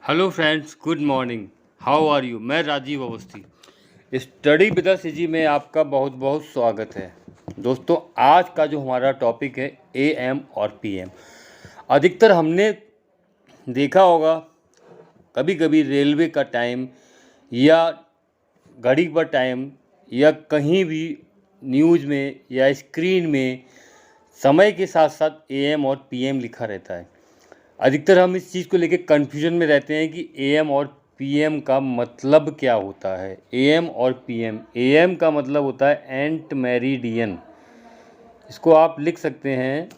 Hello friends, good morning. How are you? मैं Rajeev Awasthi. Study with us जी में आपका बहुत बहुत स्वागत है। दोस्तों, आज का जो हमारा टॉपिक है एएम और पीएम। अधिकतर हमने देखा होगा कभी कभी रेलवे का टाइम या घड़ी पर टाइम या कहीं भी न्यूज़ में या स्क्रीन में समय के साथ साथ एएम और पीएम लिखा रहता है। अधिकतर हम इस चीज़ को लेकर कन्फ्यूजन में रहते हैं कि एएम और पीएम का मतलब क्या होता है। एएम और पीएम, एएम का मतलब होता है एंट मेरिडियन। इसको आप लिख सकते हैं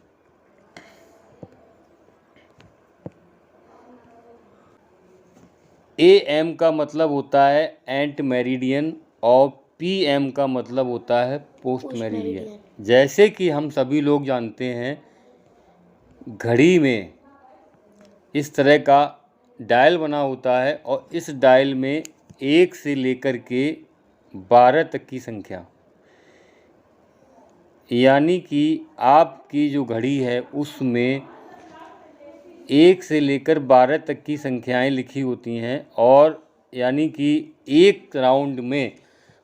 एएम का मतलब होता है एंट मेरिडियन और पीएम का मतलब होता है पोस्ट मेरिडियन। जैसे कि हम सभी लोग जानते हैं, घड़ी में इस तरह का डायल बना होता है और इस डायल में 1 से लेकर के 12 तक की संख्या, यानी कि आपकी जो घड़ी है उसमें 1 से लेकर 12 तक की संख्याएं लिखी होती हैं और यानी कि एक राउंड में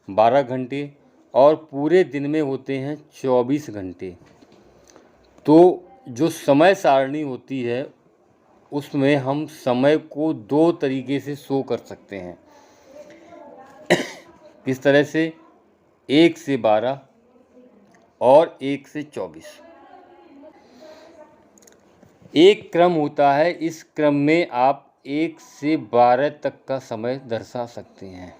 12 घंटे और पूरे दिन में होते हैं 24 घंटे। तो जो समय सारणी होती है उसमें हम समय को 2 तरीके से शो कर सकते हैं। किस तरह से? 1 से 12 और 1 से 24। एक क्रम होता है, इस क्रम में आप 1 से 12 तक का समय दर्शा सकते हैं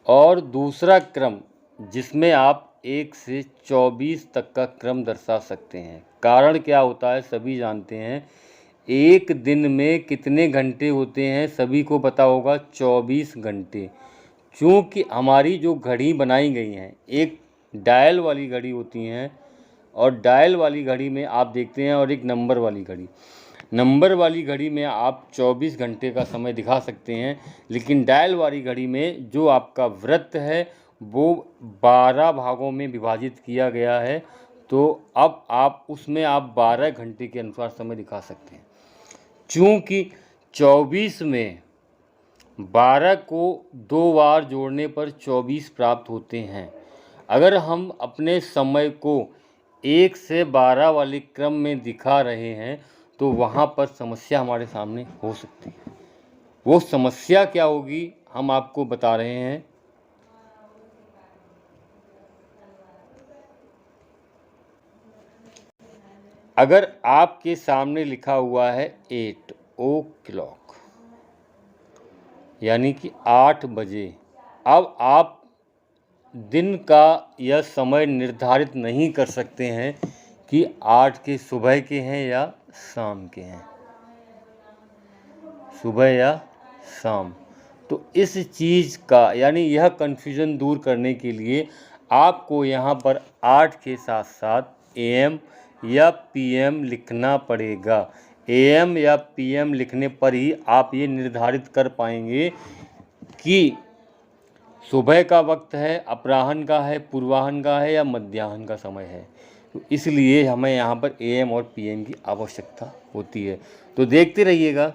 और दूसरा क्रम जिसमें आप 1 से 24 तक का क्रम दर्शा सकते हैं। कारण क्या होता है सभी जानते हैं। एक दिन में कितने घंटे होते हैं सभी को पता होगा, 24 घंटे। क्योंकि हमारी जो घड़ी बनाई गई हैं, एक डायल वाली घड़ी होती हैं और डायल वाली घड़ी में आप देखते हैं, और एक नंबर वाली घड़ी। नंबर वाली घड़ी में आप 24 घंटे का समय दिखा सकते हैं, लेकिन डायल वाली घड़ी में जो आपका वृत्त है वो 12 भागों में विभाजित किया गया है। तो अब आप उसमें 12 घंटे के अनुसार समय दिखा सकते हैं। चूँकि 24 में 12 को 2 बार जोड़ने पर 24 प्राप्त होते हैं। अगर हम अपने समय को 1 से 12 वाले क्रम में दिखा रहे हैं तो वहाँ पर समस्या हमारे सामने हो सकती है। वो समस्या क्या होगी हम आपको बता रहे हैं। अगर आपके सामने लिखा हुआ है 8 o'clock, यानी कि 8 बजे, अब आप दिन का यह समय निर्धारित नहीं कर सकते हैं कि 8 के सुबह के हैं या शाम के हैं, सुबह या शाम। तो इस चीज़ का यानी यह कन्फ्यूज़न दूर करने के लिए आपको यहाँ पर 8 के साथ साथ एएम या पीएम लिखना पड़ेगा। एएम या पीएम लिखने पर ही आप ये निर्धारित कर पाएंगे कि सुबह का वक्त है, अपराह्न का है, पूर्वाह्न का है या मध्याह्न का समय है। तो इसलिए हमें यहाँ पर एएम और पीएम की आवश्यकता होती है। तो देखते रहिएगा।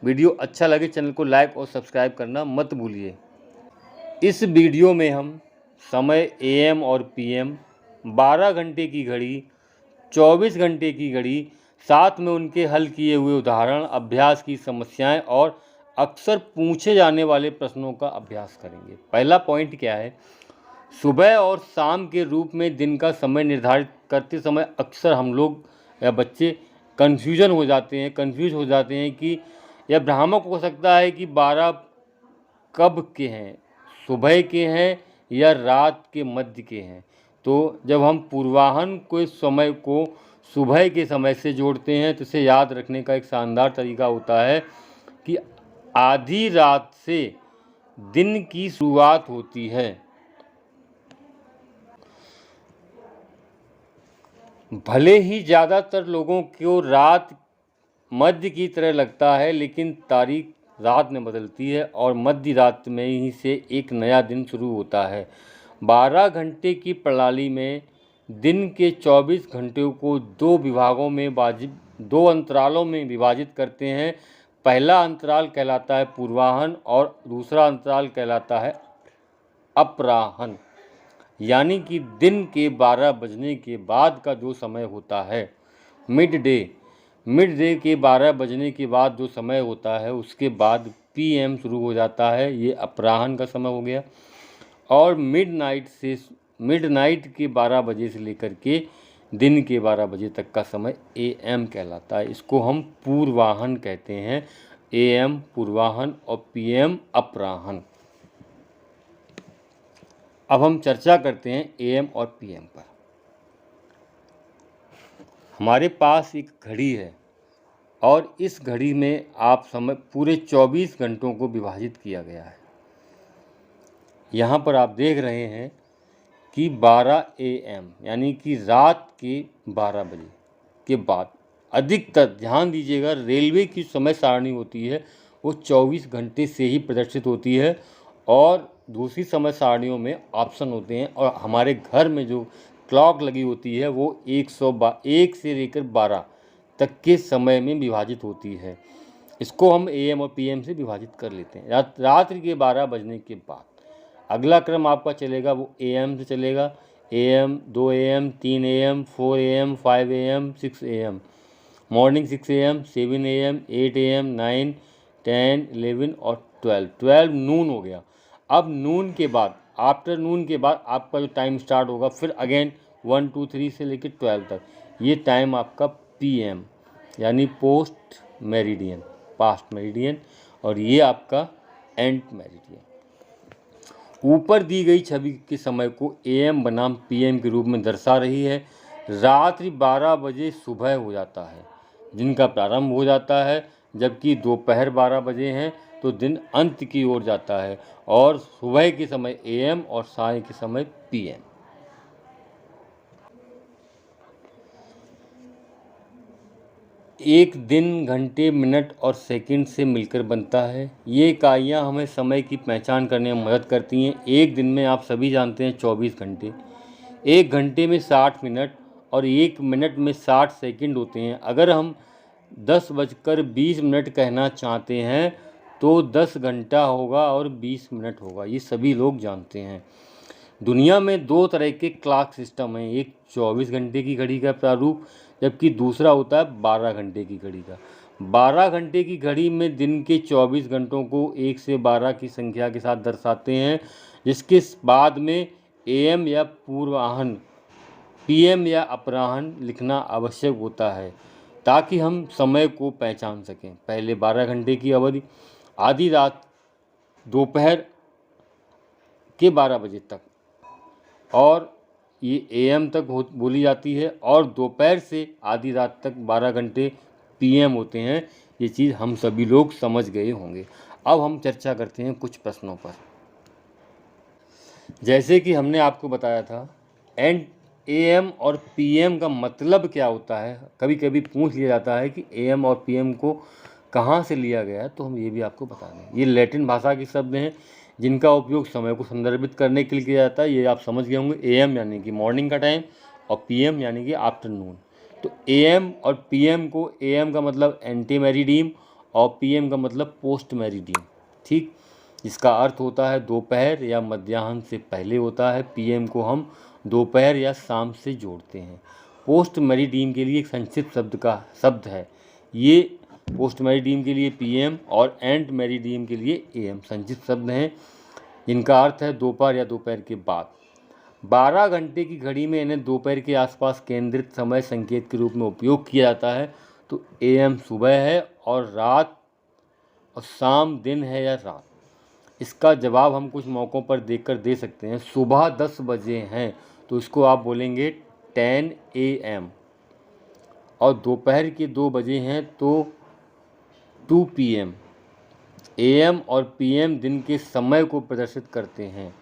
वीडियो अच्छा लगे चैनल को लाइक और सब्सक्राइब करना मत भूलिए। इस वीडियो में हम समय एएम और पीएम, 12 घंटे की घड़ी, 24 घंटे की घड़ी, साथ में उनके हल किए हुए उदाहरण, अभ्यास की समस्याएं और अक्सर पूछे जाने वाले प्रश्नों का अभ्यास करेंगे। पहला पॉइंट क्या है? सुबह और शाम के रूप में दिन का समय निर्धारित करते समय अक्सर हम लोग या बच्चे कंफ्यूज हो जाते हैं कि यह भ्रामक हो सकता है कि 12 कब के हैं, सुबह के हैं या रात के मध्य के हैं। तो जब हम पूर्वाह्न के समय को सुबह के समय से जोड़ते हैं तो इसे याद रखने का एक शानदार तरीका होता है कि आधी रात से दिन की शुरुआत होती है। भले ही ज़्यादातर लोगों को रात मध्य की तरह लगता है, लेकिन तारीख रात में बदलती है और मध्य रात में ही से एक नया दिन शुरू होता है। 12 घंटे की प्रणाली में दिन के 24 घंटों को 2 विभागों में 2 अंतरालों में विभाजित करते हैं। पहला अंतराल कहलाता है पूर्वाहन और दूसरा अंतराल कहलाता है अपराहन। यानी कि दिन के 12 बजने के बाद का जो समय होता है मिड डे के 12 बजने के बाद जो समय होता है उसके बाद पीएम शुरू हो जाता है, ये अपराहन का समय हो गया। और मिडनाइट के 12 बजे से लेकर के दिन के 12 बजे तक का समय एएम कहलाता है। इसको हम पूर्वाहन कहते हैं, एएम पूर्वाहन और पीएम अपराहन। अब हम चर्चा करते हैं एएम और पीएम पर। हमारे पास एक घड़ी है और इस घड़ी में आप समय पूरे 24 घंटों को विभाजित किया गया है। यहाँ पर आप देख रहे हैं कि 12 AM यानी कि रात के 12 बजे के बाद अधिकतर, ध्यान दीजिएगा, रेलवे की समय सारणी होती है वो 24 घंटे से ही प्रदर्शित होती है और दूसरी समय सारणियों में ऑप्शन होते हैं। और हमारे घर में जो क्लॉक लगी होती है वो 1 से लेकर 12 तक के समय में विभाजित होती है। इसको हम एएम और पीएम से विभाजित कर लेते हैं। रात्रि के 12 बजने के बाद अगला क्रम आपका चलेगा वो एएम से चलेगा। Am, 2 AM, 3 AM, 4 AM, 5 AM, 6 AM, morning 6 AM, 7 AM, 8 AM, 9, 10, 11 और 12 नून हो गया। अब नून के बाद, आफ्टरनून के बाद आपका जो टाइम स्टार्ट होगा फिर अगेन 1, 2, 3 से लेकर 12 तक, ये टाइम आपका पीएम यानी पास्ट मेरिडियन और ये आपका एंड मेरिडियन। ऊपर दी गई छवि के समय को एएम बनाम पीएम के रूप में दर्शा रही है। रात्रि 12 बजे सुबह हो जाता है, दिन का प्रारंभ हो जाता है, जबकि दोपहर 12 बजे हैं तो दिन अंत की ओर जाता है और सुबह के समय एएम और साय के समय पीएम। एक दिन घंटे, मिनट और सेकंड से मिलकर बनता है। ये इकाइयाँ हमें समय की पहचान करने में मदद करती हैं। एक दिन में आप सभी जानते हैं 24 घंटे, एक घंटे में 60 मिनट और एक मिनट में 60 सेकंड होते हैं। अगर हम 10:20 कहना चाहते हैं तो 10 घंटा होगा और 20 मिनट होगा, ये सभी लोग जानते हैं। दुनिया में 2 तरह के क्लॉक सिस्टम हैं, एक 24 घंटे की घड़ी का प्रारूप जबकि दूसरा होता है 12 घंटे की घड़ी का। 12 घंटे की घड़ी में दिन के 24 घंटों को 1 से 12 की संख्या के साथ दर्शाते हैं, जिसके बाद में एएम या पूर्वाहन, पीएम या अपराहन लिखना आवश्यक होता है ताकि हम समय को पहचान सकें। पहले 12 घंटे की अवधि आधी रात दोपहर के 12 बजे तक और ये एएम तक बोली जाती है और दोपहर से आधी रात तक 12 घंटे पीएम होते हैं। ये चीज़ हम सभी लोग समझ गए होंगे। अब हम चर्चा करते हैं कुछ प्रश्नों पर। जैसे कि हमने आपको बताया था एंड एएम और पीएम का मतलब क्या होता है, कभी कभी पूछ लिया जाता है कि एएम और पीएम को कहाँ से लिया गया है, तो हम ये भी आपको बता दें। ये लैटिन भाषा के शब्द हैं जिनका उपयोग समय को संदर्भित करने के लिए किया जाता है। ये आप समझ गए होंगे, एएम यानी कि मॉर्निंग का टाइम और पीएम यानी कि आफ्टरनून। तो एएम और पीएम को, एएम का मतलब एंटी मेरिडियम और पीएम का मतलब पोस्ट मेरिडियम, ठीक, जिसका अर्थ होता है दोपहर या मध्याह्न से पहले होता है। पीएम को हम दोपहर या शाम से जोड़ते हैं। पोस्ट मेरिडियम के लिए एक संक्षिप्त शब्द है ये, पोस्ट मेरिडियम के लिए पीएम और एंड मेरिडियम के लिए एएम संक्षिप्त शब्द हैं जिनका अर्थ है दोपहर या दोपहर के बाद। 12 घंटे की घड़ी में इन्हें दोपहर के आसपास केंद्रित समय संकेत के रूप में उपयोग किया जाता है। तो एएम सुबह है और रात और शाम दिन है या रात। इसका जवाब हम कुछ मौक़ों पर देखकर दे सकते हैं। सुबह 10 बजे हैं तो इसको आप बोलेंगे 10 AM और दोपहर के 2 बजे हैं तो 2 PM। एएम और पीएम दिन के समय को प्रदर्शित करते हैं।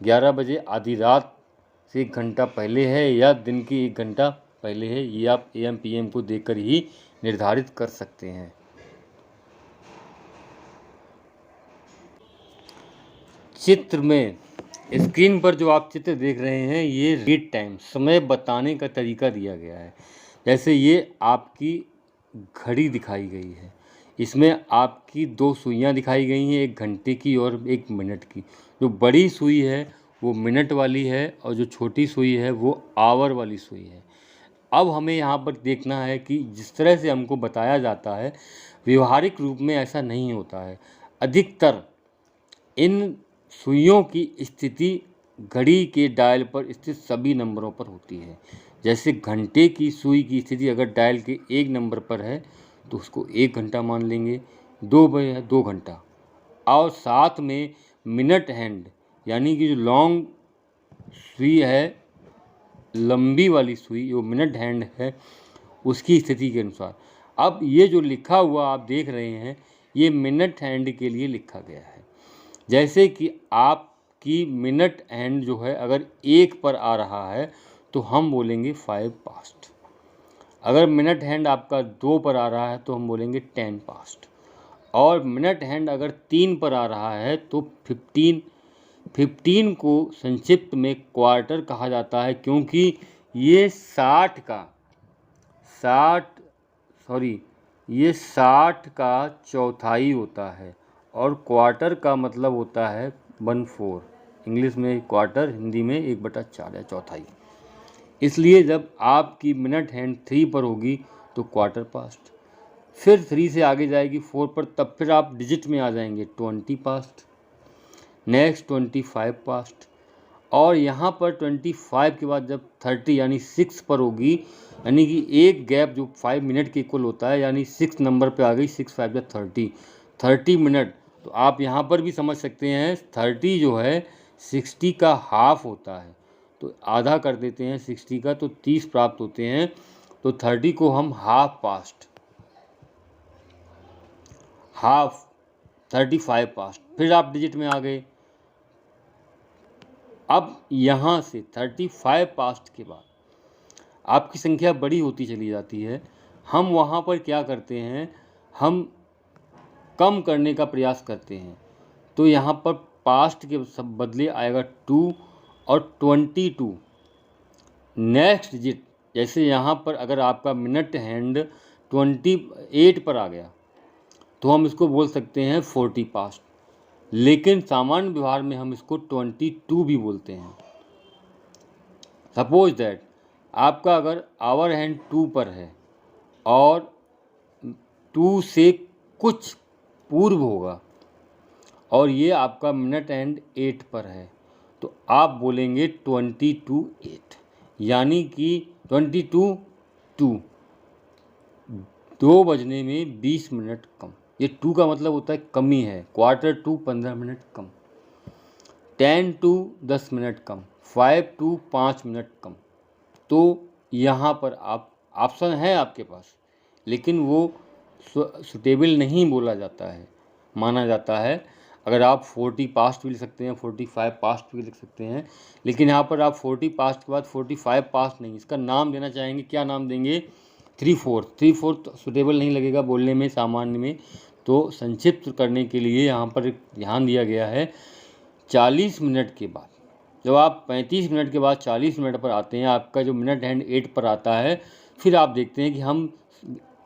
11 बजे आधी रात से 1 घंटा पहले है या दिन के 1 घंटा पहले है, ये आप एएम पीएम को देखकर ही निर्धारित कर सकते हैं। चित्र में, स्क्रीन पर जो आप चित्र देख रहे हैं ये रीड टाइम, समय बताने का तरीका दिया गया है। जैसे ये आपकी घड़ी दिखाई गई है, इसमें आपकी दो सुइयां दिखाई गई हैं, एक घंटे की और एक मिनट की। जो बड़ी सुई है वो मिनट वाली है और जो छोटी सुई है वो आवर वाली सुई है। अब हमें यहाँ पर देखना है कि जिस तरह से हमको बताया जाता है व्यवहारिक रूप में ऐसा नहीं होता है। अधिकतर इन सुइयों की स्थिति घड़ी के डायल पर स्थित सभी नंबरों पर होती है। जैसे घंटे की सुई की स्थिति अगर डायल के एक नंबर पर है तो उसको 1 घंटा मान लेंगे, 2 बजे है 2 घंटा। और साथ में मिनट हैंड यानी कि जो लॉन्ग सुई है, लंबी वाली सुई जो मिनट हैंड है, उसकी स्थिति के अनुसार। अब ये जो लिखा हुआ आप देख रहे हैं ये मिनट हैंड के लिए लिखा गया है। जैसे कि आपकी मिनट हैंड जो है अगर 1 पर आ रहा है तो हम बोलेंगे 5 पास्ट। अगर मिनट हैंड आपका 2 पर आ रहा है तो हम बोलेंगे 10 पास्ट। और मिनट हैंड अगर 3 पर आ रहा है तो 15 को संक्षिप्त में क्वार्टर कहा जाता है, क्योंकि ये 60 का चौथाई होता है और क्वार्टर का मतलब होता है 1/4। इंग्लिश में क्वार्टर, हिंदी में 1/4 या चौथाई। इसलिए जब आपकी मिनट हैंड 3 पर होगी तो क्वार्टर पास्ट, फिर 3 से आगे जाएगी 4 पर, तब फिर आप डिजिट में आ जाएंगे 20 पास्ट, नेक्स्ट 25 पास्ट। और यहाँ पर 25 के बाद जब 30 यानी 6 पर होगी, यानी कि एक गैप जो 5 मिनट के इक्वल होता है, यानी 6 नंबर पे आ गई, 6 5 या 30 मिनट। तो आप यहाँ पर भी समझ सकते हैं 30 जो है 60 का हाफ होता है, तो आधा कर देते हैं 60 का तो 30 प्राप्त होते हैं। तो 30 को हम हाफ पास्ट, हाफ 35 पास्ट, फिर आप डिजिट में आ गए। अब यहाँ से 35 पास्ट के बाद आपकी संख्या बड़ी होती चली जाती है। हम वहाँ पर क्या करते हैं, हम कम करने का प्रयास करते हैं। तो यहाँ पर पास्ट के सब बदले आएगा 2 और 22। नेक्स्ट डिजिट, जैसे यहाँ पर अगर आपका मिनट हैंड 28 पर आ गया तो हम इसको बोल सकते हैं 40 पास्ट, लेकिन सामान्य व्यवहार में हम इसको 22 भी बोलते हैं। सपोज दैट आपका अगर आवर हैंड 2 पर है और 2 से कुछ पूर्व होगा और ये आपका मिनट हैंड 8 पर है तो आप बोलेंगे 22/8, यानी कि 22/2, 2 बजने में 20 मिनट कम। ये 2 का मतलब होता है कमी है, क्वार्टर टू 15 मिनट कम, 10 to 10 मिनट कम, 5 to 5 मिनट कम। तो यहाँ पर आप ऑप्शन है आपके पास, लेकिन वो सुटेबल नहीं बोला जाता है, माना जाता है। अगर आप 40 पास्ट भी लिख सकते हैं, 45 पास्ट भी लिख सकते हैं, लेकिन यहाँ पर आप 40 पास्ट के बाद 45 पास्ट नहीं, इसका नाम देना चाहेंगे, क्या नाम देंगे, 3/4 सुटेबल नहीं लगेगा बोलने में सामान्य में। तो संक्षिप्त करने के लिए यहाँ पर ध्यान दिया गया है 40 मिनट के बाद, जब आप 35 मिनट के बाद 40 मिनट पर आते हैं, आपका जो मिनट हैंड 8 पर आता है, फिर आप देखते हैं कि हम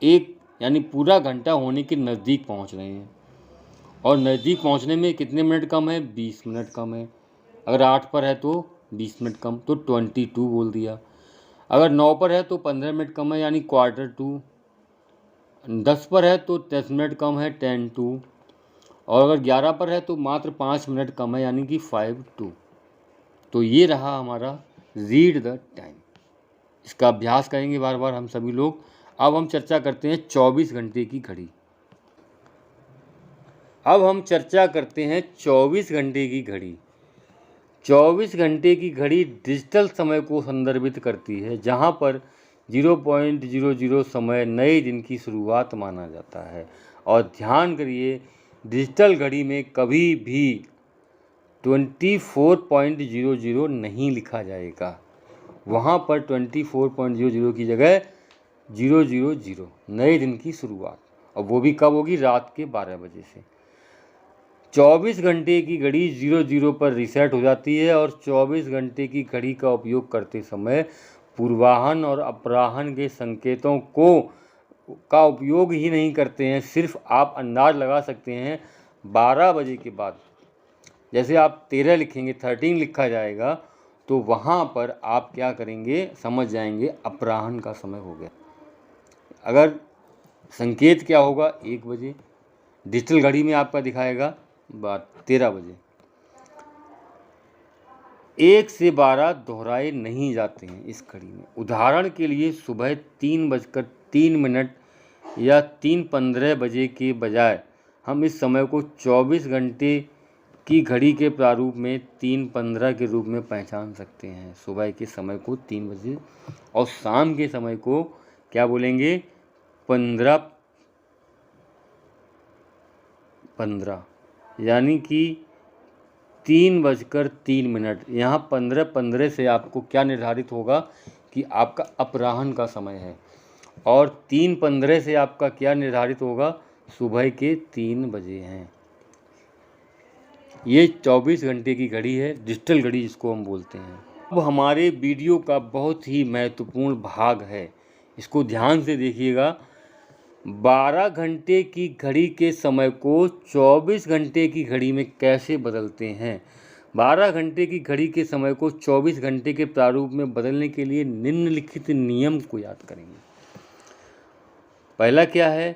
एक यानी पूरा घंटा होने के नज़दीक पहुँच रहे हैं। और नज़दीक पहुँचने में कितने मिनट कम है, 20 मिनट कम है। अगर 8 पर है तो 20 मिनट कम, तो 22 बोल दिया। अगर 9 पर है तो 15 मिनट कम है, यानी क्वार्टर टू। 10 पर है तो 10 मिनट कम है, 10/2। और अगर 11 पर है तो मात्र 5 मिनट कम है, यानी कि 5/2। तो ये रहा हमारा रीड द टाइम। इसका अभ्यास करेंगे बार बार हम सभी लोग। अब हम चर्चा करते हैं 24 घंटे की घड़ी। अब हम चर्चा करते हैं 24 घंटे की घड़ी। 24 घंटे की घड़ी डिजिटल समय को संदर्भित करती है, जहां पर 0.00 समय नए दिन की शुरुआत माना जाता है। और ध्यान करिए, डिजिटल घड़ी में कभी भी 24.00 नहीं लिखा जाएगा, वहाँ पर 24.00 की जगह 000 नए दिन की शुरुआत, और वो भी कब होगी, रात के 12 बजे से। 24 घंटे की घड़ी 00 पर रीसेट हो जाती है। और 24 घंटे की घड़ी का उपयोग करते समय पूर्वाह्न और अपराह्न के संकेतों को का उपयोग ही नहीं करते हैं, सिर्फ आप अंदाज लगा सकते हैं 12 बजे के बाद। जैसे आप 13 लिखेंगे, 13 लिखा जाएगा, तो वहाँ पर आप क्या करेंगे, समझ जाएंगे अपराह्न का समय हो गया। अगर संकेत क्या होगा, 1 बजे, डिजिटल घड़ी में आपका दिखाएगा 13 बजे। 1 से 12 दोहराए नहीं जाते हैं इस घड़ी में। उदाहरण के लिए सुबह 3:03 या 3:15 बजे के बजाय हम इस समय को 24 घंटे की घड़ी के प्रारूप में 3:15 के रूप में पहचान सकते हैं। सुबह के समय को 3 बजे और शाम के समय को क्या बोलेंगे, 15:15, यानी कि 3:03। यहाँ 15:15 से आपको क्या निर्धारित होगा कि आपका अपराह्न का समय है, और 3:15 से आपका क्या निर्धारित होगा, सुबह के 3 बजे हैं। ये 24 घंटे की घड़ी है, डिजिटल घड़ी जिसको हम बोलते हैं। अब हमारे वीडियो का बहुत ही महत्वपूर्ण भाग है, इसको ध्यान से देखिएगा। 12 घंटे की घड़ी के समय को 24 घंटे की घड़ी में कैसे बदलते हैं। 12 घंटे की घड़ी के समय को 24 घंटे के प्रारूप में बदलने के लिए निम्नलिखित नियम को याद करेंगे। पहला क्या है,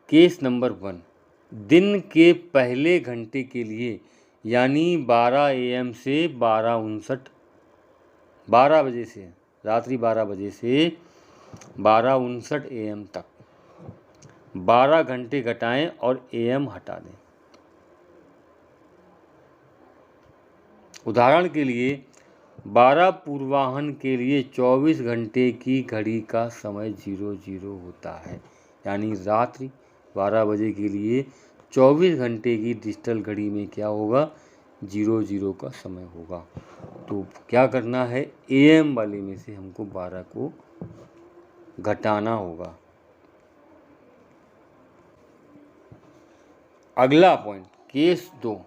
केस नंबर 1, दिन के पहले घंटे के लिए, यानी 12 AM से 12 बजे से, रात्रि 12 बजे से 12:59 AM तक 12 घंटे घटाएं और AM हटा दें। उदाहरण के लिए 12 पूर्वाह्न के लिए 24 घंटे की घड़ी का समय 00 होता है, यानी रात्रि 12 बजे के लिए 24 घंटे की डिजिटल घड़ी में क्या होगा, 00 का समय होगा। तो क्या करना है, AM वाले में से हमको 12 को घटाना होगा। अगला पॉइंट, केस 2,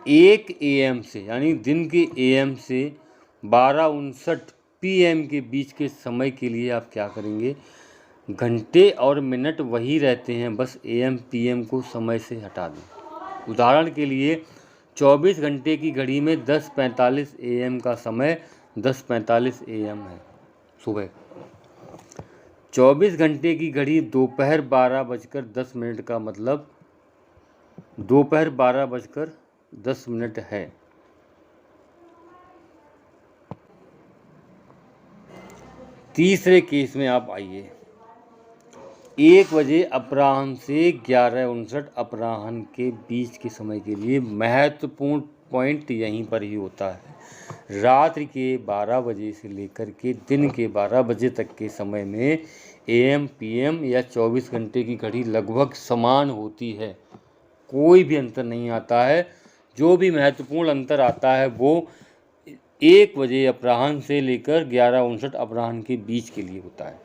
1 AM से, यानी दिन के AM से 12:59 PM के बीच के समय के लिए आप क्या करेंगे, घंटे और मिनट वही रहते हैं, बस AM PM को समय से हटा दें। उदाहरण के लिए 24 घंटे की घड़ी में 10:45 AM का समय 10:45 AM है सुबह। 24 घंटे की घड़ी दोपहर 12:10 का मतलब दोपहर 12:10 है। तीसरे केस में आप आइए, 1 बजे अपराह्न से 11:59 अपराह्न के बीच के समय के लिए। महत्वपूर्ण पॉइंट यहीं पर ही होता है। रात्रि के 12 बजे से लेकर के दिन के 12 बजे तक के समय में AM PM या 24 घंटे की घड़ी लगभग समान होती है, कोई भी अंतर नहीं आता है। जो भी महत्वपूर्ण अंतर आता है वो 1 बजे अपराह्न से लेकर 11:59 अपराह्न के बीच के लिए होता है।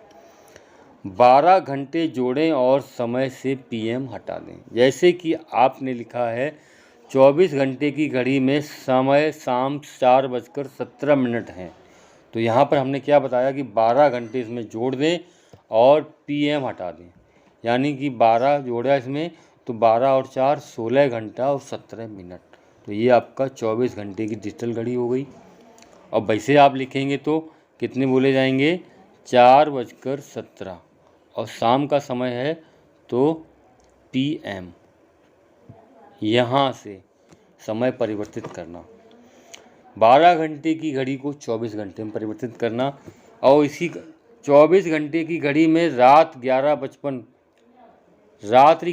12 घंटे जोड़ें और समय से PM हटा दें। जैसे कि आपने लिखा है 24 घंटे की घड़ी में समय शाम 4:17 है, तो यहाँ पर हमने क्या बताया कि 12 घंटे इसमें जोड़ दें और PM हटा दें, यानी कि 12 जोड़ा इसमें तो 12 और 4 16 घंटा और 17 मिनट। तो ये आपका 24 घंटे की डिजिटल घड़ी हो गई। और वैसे आप लिखेंगे तो कितने बोले जाएंगे, 4:17, और शाम का समय है तो PM। यहाँ से समय परिवर्तित करना, 12 घंटे की घड़ी को 24 घंटे में परिवर्तित करना, और इसी 24 घंटे की घड़ी में रात्रि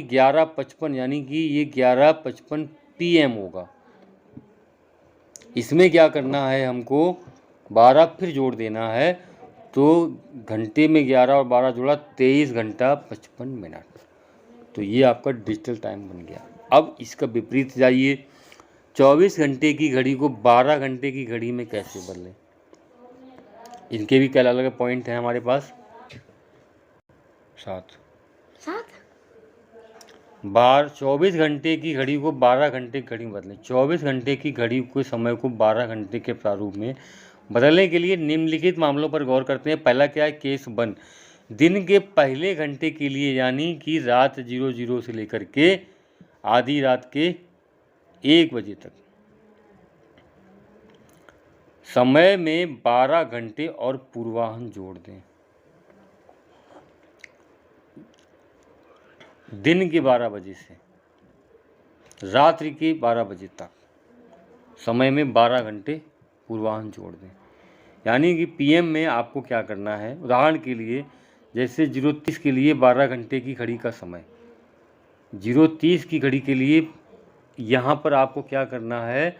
11:55 यानी कि ये 11:55 PM होगा। इसमें क्या करना है, हमको 12 फिर जोड़ देना है, तो घंटे में 11 और 12 जोड़ा 23 घंटा 55 मिनट। तो ये आपका डिजिटल टाइम बन गया। अब इसका विपरीत जाइए, 24 घंटे की घड़ी को 12 घंटे की घड़ी में कैसे बदलें। इनके भी क्या अलग अलग पॉइंट हैं हमारे पास, 7 24 घंटे की घड़ी को 12 घंटे की घड़ी में बदलें। 24 घंटे की घड़ी के समय को 12 घंटे के प्रारूप में बदलने के लिए निम्नलिखित मामलों पर गौर करते हैं। पहला क्या है, केस 1, दिन के पहले घंटे के लिए यानी कि रात 00 से लेकर के आधी रात के 1 बजे तक समय में 12 घंटे और पूर्वाह्न जोड़ दें। दिन के 12 बजे से रात्रि के 12 बजे तक समय में 12 घंटे पूर्वाह्न जोड़ दें। यानी कि पीएम में आपको क्या करना है, उदाहरण के लिए जैसे 0:30 के लिए 12 घंटे की घड़ी का समय, 0:30 की घड़ी के लिए यहाँ पर आपको क्या करना है,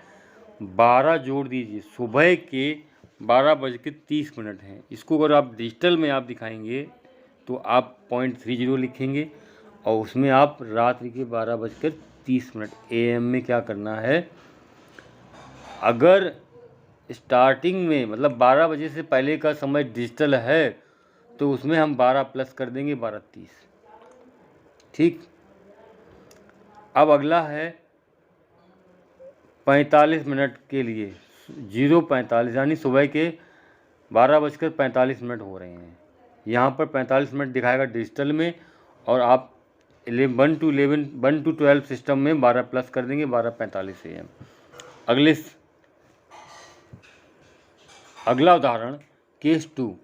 12 जोड़ दीजिए। सुबह के 12:30 हैं। इसको अगर आप डिजिटल में आप दिखाएंगे तो आप 0.30 लिखेंगे और उसमें आप रात्रि के 12:30 AM में क्या करना है, अगर स्टार्टिंग में मतलब 12 बजे से पहले का समय डिजिटल है तो उसमें हम 12 प्लस कर देंगे 12:30। ठीक। अब अगला है 45 मिनट के लिए 0:45 यानी सुबह के 12:45 हो रहे हैं। यहाँ पर 45 मिनट दिखाएगा डिजिटल में और आप 1 to 12 सिस्टम में 12 प्लस कर देंगे 12:45 AM। अगला उदाहरण केस 2,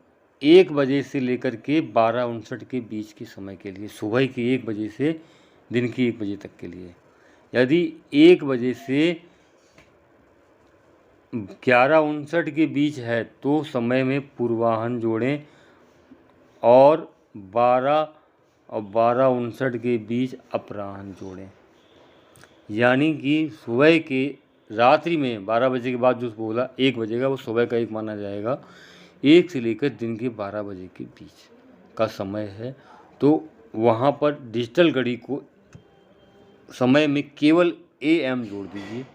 1 बजे से लेकर के 12:59 के बीच के समय के लिए, सुबह के 1 बजे से दिन के 1 बजे तक के लिए। यदि 1 बजे से 11:59 के बीच है तो समय में पूर्वाह्न जोड़ें और 12 और 12:59 के बीच अपराह्न जोड़ें। यानी कि सुबह के रात्रि में 12 बजे के बाद जो बोला 1 बजे का वो सुबह का 1 माना जाएगा। 1 से लेकर दिन के 12 बजे के बीच का समय है तो वहाँ पर डिजिटल घड़ी को समय में केवल AM जोड़ दीजिए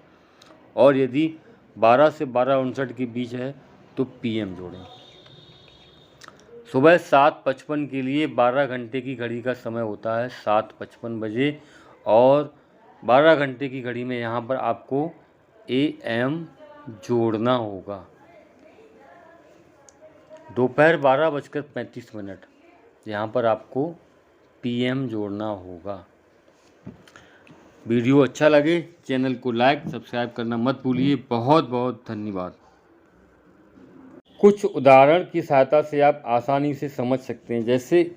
और यदि 12 से 12:59 के बीच है तो PM जोड़ें। सुबह 7:55 के लिए 12 घंटे की घड़ी का समय होता है 7:55 बजे और 12 घंटे की घड़ी में यहाँ पर आपको AM जोड़ना होगा। दोपहर 12:35 यहाँ पर आपको PM जोड़ना होगा। वीडियो अच्छा लगे चैनल को लाइक सब्सक्राइब करना मत भूलिए। बहुत बहुत धन्यवाद। कुछ उदाहरण की सहायता से आप आसानी से समझ सकते हैं। जैसे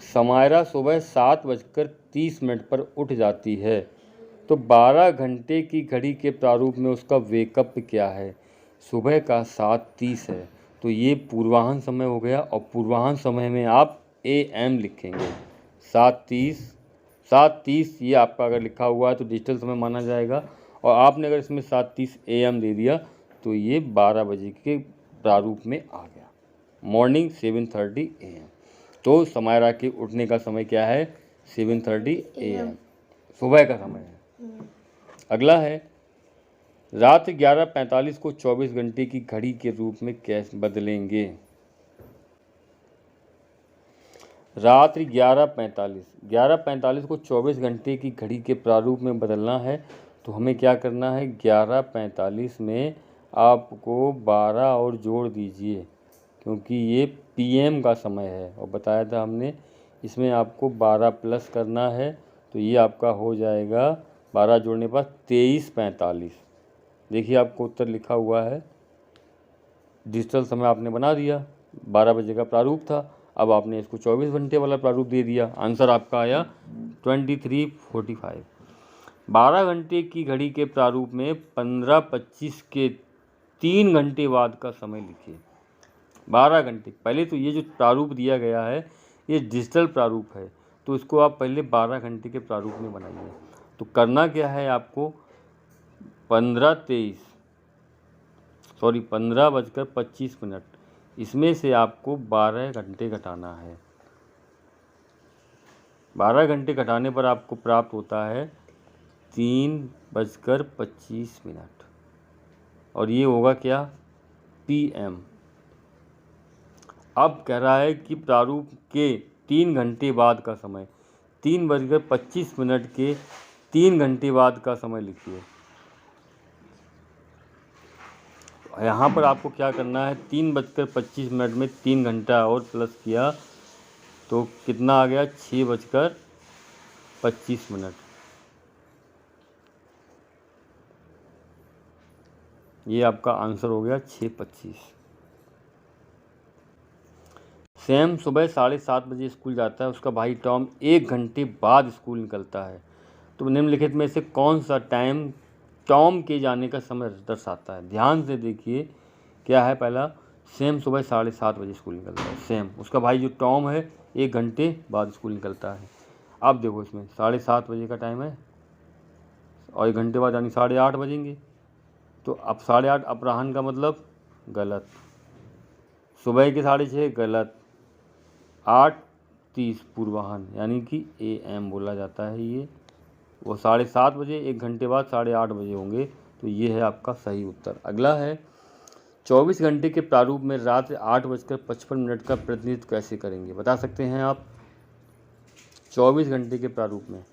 समायरा सुबह 7:30 पर उठ जाती है तो 12 घंटे की घड़ी के प्रारूप में उसका वेकअप क्या है, सुबह का 7:30 है तो ये पूर्वाह्न समय हो गया और पूर्वाह्न समय में आप AM लिखेंगे। 7:30 ये आपका अगर लिखा हुआ है तो डिजिटल समय माना जाएगा और आपने अगर इसमें 7:30 AM दे दिया तो ये 12 बजे के प्रारूप में आ गया। मॉर्निंग 7:30 AM तो समायरा के उठने का समय क्या है, 7:30 AM सुबह का समय है। अगला है रात 11:45 को 24 घंटे की घड़ी के रूप में कैसे बदलेंगे। रात्रि 11:45 को 24 घंटे की घड़ी के प्रारूप में बदलना है तो हमें क्या करना है, 11:45 में आपको 12 और जोड़ दीजिए क्योंकि ये PM का समय है और बताया था हमने इसमें आपको 12 प्लस करना है तो ये आपका हो जाएगा 12 जोड़ने पर 23:45। देखिए आपको उत्तर लिखा हुआ है। डिजिटल समय आपने बना दिया, 12 बजे का प्रारूप था, अब आपने इसको 24 घंटे वाला प्रारूप दे दिया। आंसर आपका आया 23:45। 12 घंटे की घड़ी के प्रारूप में 15:25 के 3 घंटे बाद का समय लिखिए। 12 घंटे पहले तो ये जो प्रारूप दिया गया है ये डिजिटल प्रारूप है तो इसको आप पहले 12 घंटे के प्रारूप में बनाइए। तो करना क्या है आपको, 15:25 इसमें से आपको 12 घंटे घटाना है। 12 घंटे घटाने पर आपको प्राप्त होता है 3:25 और ये होगा क्या, PM। अब कह रहा है कि प्रारूप के 3 घंटे बाद का समय, 3:25 के 3 घंटे बाद का समय लिखिए। यहाँ पर आपको क्या करना है, 3:25 में 3 घंटा और प्लस किया तो कितना आ गया, 6:25। ये आपका आंसर हो गया 6:25। सैम सुबह 7:30 बजे स्कूल जाता है, उसका भाई टॉम 1 घंटे बाद स्कूल निकलता है। तो निम्नलिखित में से कौन सा टाइम टॉम के जाने का समय दर्शाता है। ध्यान से देखिए क्या है। पहला, सैम सुबह 7:30 बजे स्कूल निकलता है। सैम, उसका भाई जो टॉम है 1 घंटे बाद स्कूल निकलता है। अब देखो इसमें 7:30 बजे का टाइम है और 1 घंटे बाद यानी 8:30 बजेंगे। तो अब 8:30 अपराह्न का मतलब गलत, सुबह के 6:30 गलत, 8:30 पूर्वाह्न यानी कि AM बोला जाता है। ये वो 7:30 बजे 1 घंटे बाद 8:30 बजे होंगे। तो ये है आपका सही उत्तर। अगला है 24 घंटे के प्रारूप में रात 8:55 का प्रतिनिधित्व कैसे करेंगे, बता सकते हैं आप। 24 घंटे के प्रारूप में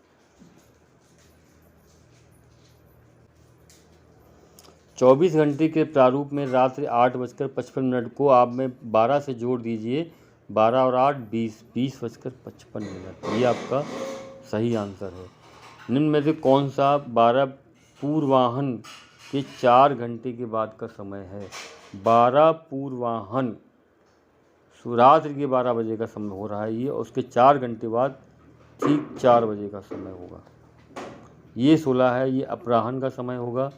24 घंटे के प्रारूप में रात्रि 8:55 को आप में 12 से जोड़ दीजिए, 12 और 8 20, 20:55। ये आपका सही आंसर है। निम्न में से कौन सा 12 पूर्वाह्न के 4 घंटे के बाद का समय है। 12 पूर्वाह्न रात्रि के 12 बजे का समय हो रहा है ये, और उसके 4 घंटे बाद ठीक 4 बजे का समय होगा। ये 16 है, ये अपराह्न का समय होगा।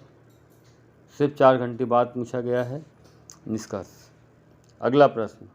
सिर्फ 4 घंटे बाद पूछा गया है। निष्कर्ष। अगला प्रश्न,